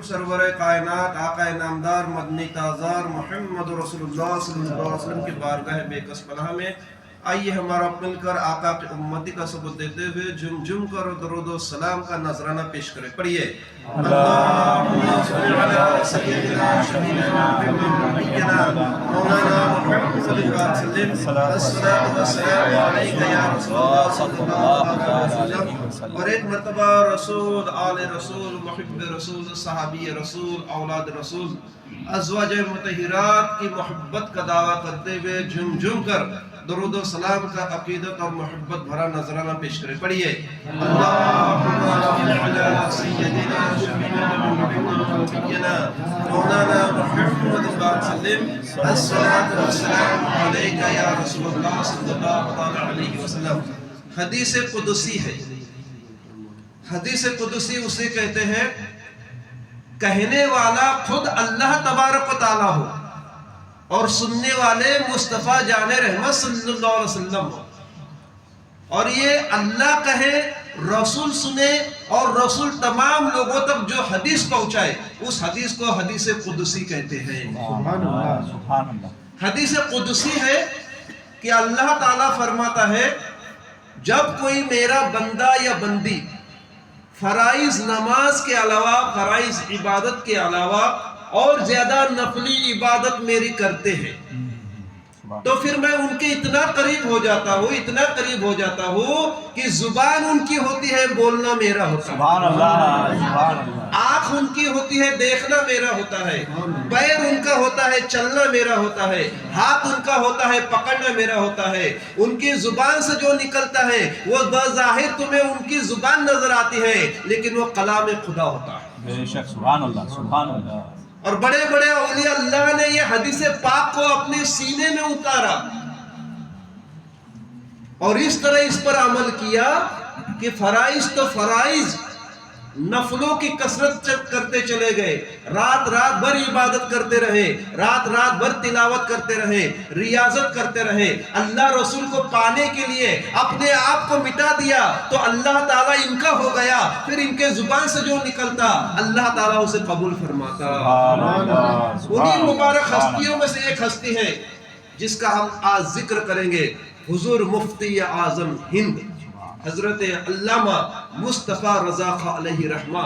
Server कायनात आका नामदार मदनी ताजार मोहम्मद रसूलुल्लाह सल्लल्लाहु अलैहि वसल्लम की बारगाह बेकस पनाह में आइए हमारा मिलकर आका की उम्मती का सबूत देते हुए झुम झुम कर दरूद व सलाम का नजराना पेश करें। पढ़िए अल्लाहुम्मा सल्लि अला सय्यिदिना शफीना नबिय्यिना मौलाना मुहम्मद सल्लल्लाहु अलैहि वसल्लम अस्सलातु वस्सलामु अलैका या रसूलल्लाह सल्लल्लाहु अलैहि वसल्लम। और एक मर्तबा रसूल आले रसूल मुहिब्ब रसूल सहाबी रसूल औलाद रसूल अज़वाज मुतहिरात की मोहब्बत का दावा करते हुए झुम झुम कर दरूद व सलाम का अकीदत और मोहब्बत भरा नजराना पेश करें। पढ़िए अल्लाहुम्मा सल्लि अला सय्यिदिना शफीना नबिय्यिना मौलाना मुहम्मद सल्लल्लाहु अस्सलातु वस्सलामु अलैका या रसूलल्लाह सल्लल्लाहु अलैहि वसल्लम। हदीस कुदसी है। हदीस कुदसी उसे कहते हैं कहने वाला खुद अल्लाह तबारक व तआला हो और सुनने वाले मुस्तफ़ा जाने रहमत सल्लल्लाहु अलैहि वसल्लम हो। और ये अल्लाह कहे, रसूल सुने और रसूल तमाम लोगों तक जो हदीस पहुंचाए उस हदीस को हदीस कुदसी कहते हैं। सुभान अल्लाह। हदीस कुदसी है कि अल्लाह ताला फरमाता है, जब कोई मेरा बंदा या बंदी फराइज नमाज के अलावा, फराइज इबादत के अलावा और ज्यादा नफली इबादत मेरी करते हैं तो फिर मैं उनके इतना करीब हो जाता हूँ, इतना करीब हो जाता हूँ कि जुबान उनकी होती है, बोलना मेरा होता है। सुभान अल्लाह, सुभान अल्लाह। आँख उनकी होती है, देखना मेरा होता है। पैर उनका होता है, चलना मेरा होता है। हाथ उनका होता है, पकड़ना मेरा होता है। उनकी जुबान से जो निकलता है वो बज़ाहिर तुम्हें उनकी जुबान नजर आती है, लेकिन वो कलाम खुदा होता है। बेशक, सुभान अल्लाह, सुभान अल्लाह। और बड़े बड़े औलिया अल्लाह ने ये हदीस पाक को अपने सीने में उतारा और इस तरह इस पर अमल किया कि फराइज तो फराइज, नफलों की कसरत करते चले गए, रात रात भर इबादत करते रहे, रात रात भर तिलावत करते रहे, रियाजत करते रहे, अल्लाह रसूल को पाने के लिए अपने आप को मिटा दिया तो अल्लाह ताला इनका हो गया। फिर इनके जुबान से जो निकलता अल्लाह ताला उसे कबूल फरमाता। उन्हीं मुबारक हस्तियों में से एक हस्ती है जिसका हम आज जिक्र करेंगे, हुजूर मुफ्ती आजम हिंद हजरत अल्लामा मुस्तफ़ा रज़ा खां अलैहि रहमा,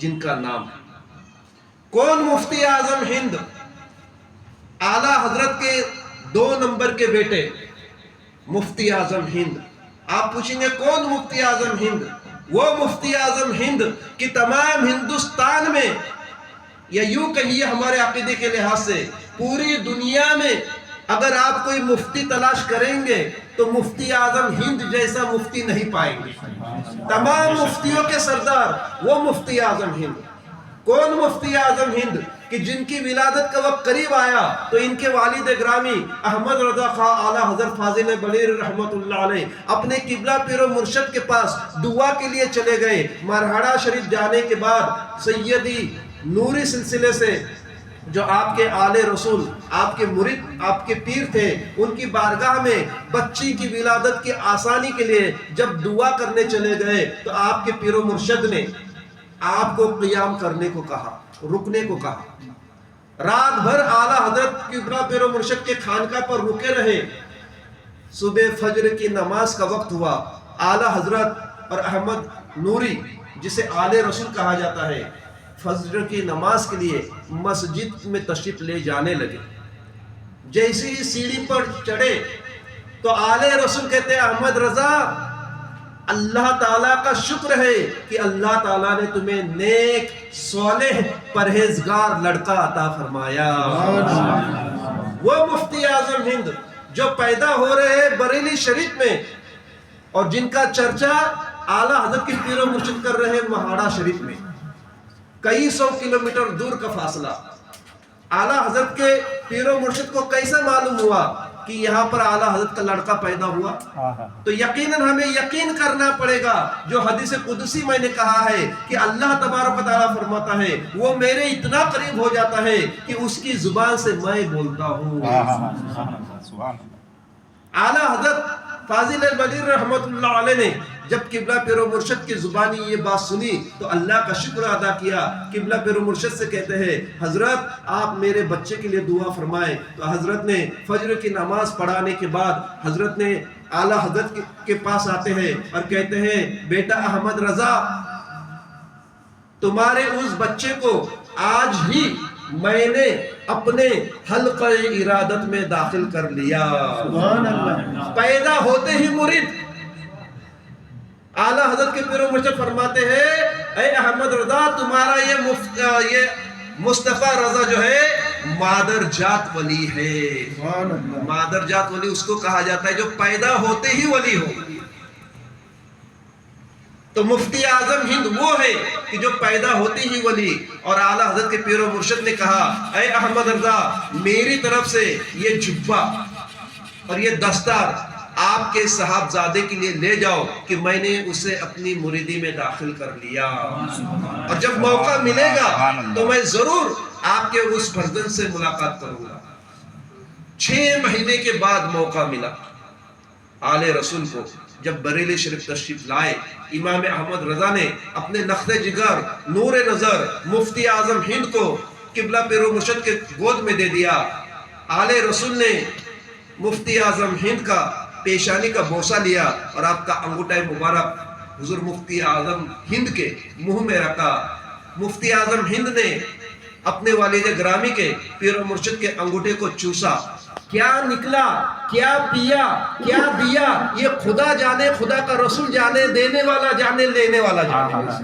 जिनका नाम है। कौन मुफ्ती आजम हिंद? आला हजरत के 2 नंबर के बेटे मुफ्ती आजम हिंद। आप पूछेंगे कौन मुफ्ती आजम हिंद? वो मुफ्ती आजम हिंद कि तमाम हिंदुस्तान में, या यूं कहिए हमारे अकीदे के लिहाज से पूरी दुनिया में अगर आप कोई मुफ्ती तलाश करेंगे तो मुफ्ती आजम हिंद जैसा मुफ्ती नहीं पाएंगे। तमाम मुफ्तियों के सरदार वो मुफ्ती आजम हिंद। कौन मुफ्ती आजम हिंद? कि जिनकी विलादत का वक्त करीब आया तो इनके वालिद ग्रामी अहमद रज़ा खां आला हज़रत फाजिल बलीर रहमतुल्लाह अलैह अपने किबला पीरो मुर्शद के पास दुआ के लिए चले गए। मरहड़ा शरीफ जाने के बाद सैयदी नूरी सिलसिले से जो आपके आले रसूल, आपके मुरीद, आपके पीर थे, उनकी बारगाह में बच्ची की विलादत की आसानी के लिए जब दुआ करने चले गए तो आपके पीरो मुर्शद ने आपको क़ियाम करने को कहा, रुकने को कहा। रात भर आला हजरत किबला पीरो मुर्शद के खानका पर रुके रहे। सुबह फजर की नमाज का वक्त हुआ। आला हजरत और अहमद नूरी, जिसे आले रसूल कहा जाता है, फजर की नमाज के लिए मस्जिद में तशरीफ ले जाने लगे। जैसे ही सीढ़ी पर चढ़े तो आले रसूल कहते हैं, अहमद रजा, अल्लाह ताला का शुक्र है कि अल्लाह ताला ने तुम्हें नेक सोलेह परहेजगार लड़का अता फरमाया। वो मुफ्ती आजम हिंद जो पैदा हो रहे हैं बरेली शरीफ में और जिनका चर्चा आला हजरत के पीरो मुर्शिद कर रहे हैं महाड़ा शरीफ में। कई 100 किलोमीटर दूर का फासला। आला हजरत के पीरो मुर्शिद को कैसा मालूम हुआ कि यहाँ पर आला हजरत का लड़का पैदा हुआ? तो यकीनन हमें यकीन करना पड़ेगा जो हदीस कुदसी मैंने कहा है कि अल्लाह तबारक व तआला फरमाता है, वो मेरे इतना करीब हो जाता है कि उसकी जुबान से मैं बोलता हूँ। आला हजरत फाजिल बलीर रहमतुल्लाह अलैह ने جب قبلہ پیر و مرشد کی زبانی یہ بات سنی تو اللہ کا شکر ادا کیا. قبلہ پیر و مرشد سے کہتے ہیں حضرت آپ میرے بچے کے لیے دعا فرمائیں. تو حضرت نے فجر کی نماز پڑھانے کے بعد حضرت نے اعلیٰ حضرت کے پاس آتے ہیں اور کہتے ہیں بیٹا احمد رضا تمہارے اس بچے کو آج ہی میں نے اپنے حلقہ ارادت میں داخل کر لیا. پیدا ہوتے ہی مرید. اعلیٰ حضرت کے پیر و مرشد فرماتے ہیں اے احمد رضا تمہارا یہ مصطفیٰ رضا جو ہے مادر جات ولی ہے. مادر جات ولی اس کو کہا جاتا ہے جو پیدا ہوتے ہی ولی ہو. تو مفتی اعظم ہند وہ ہے کہ جو پیدا ہوتی ہی ولی. اور اعلیٰ حضرت کے پیر و مرشد نے کہا اے احمد رضا میری طرف سے یہ جبہ اور یہ دستار آپ کے صاحبزادے کے لیے لے جاؤ کہ میں نے اسے اپنی مریدی میں داخل کر لیا. اور جب موقع ملے گا تو میں ضرور آپ کے اس فرزند سے ملاقات کروں گا. 6 مہینے کے بعد موقع ملا آل رسول کو. جب بریلی شریف تشریف لائے امام احمد رضا نے اپنے نخل جگر نور نظر مفتی اعظم ہند کو قبلہ پیر و مرشد کے گود میں دے دیا. آل رسول نے مفتی اعظم ہند کا پیشانی کا بوسہ لیا اور آپ کا انگوٹھہ مبارک حضور مفتی اعظم ہند کے منہ میں رکھا. مفتی اعظم ہند نے اپنے والد گرامی کے پیر و مرشد کے انگوٹھے کو چوسا. کیا نکلا کیا پیا کیا دیا یہ خدا جانے, خدا کا رسول جانے, دینے والا جانے, لینے والا جانے.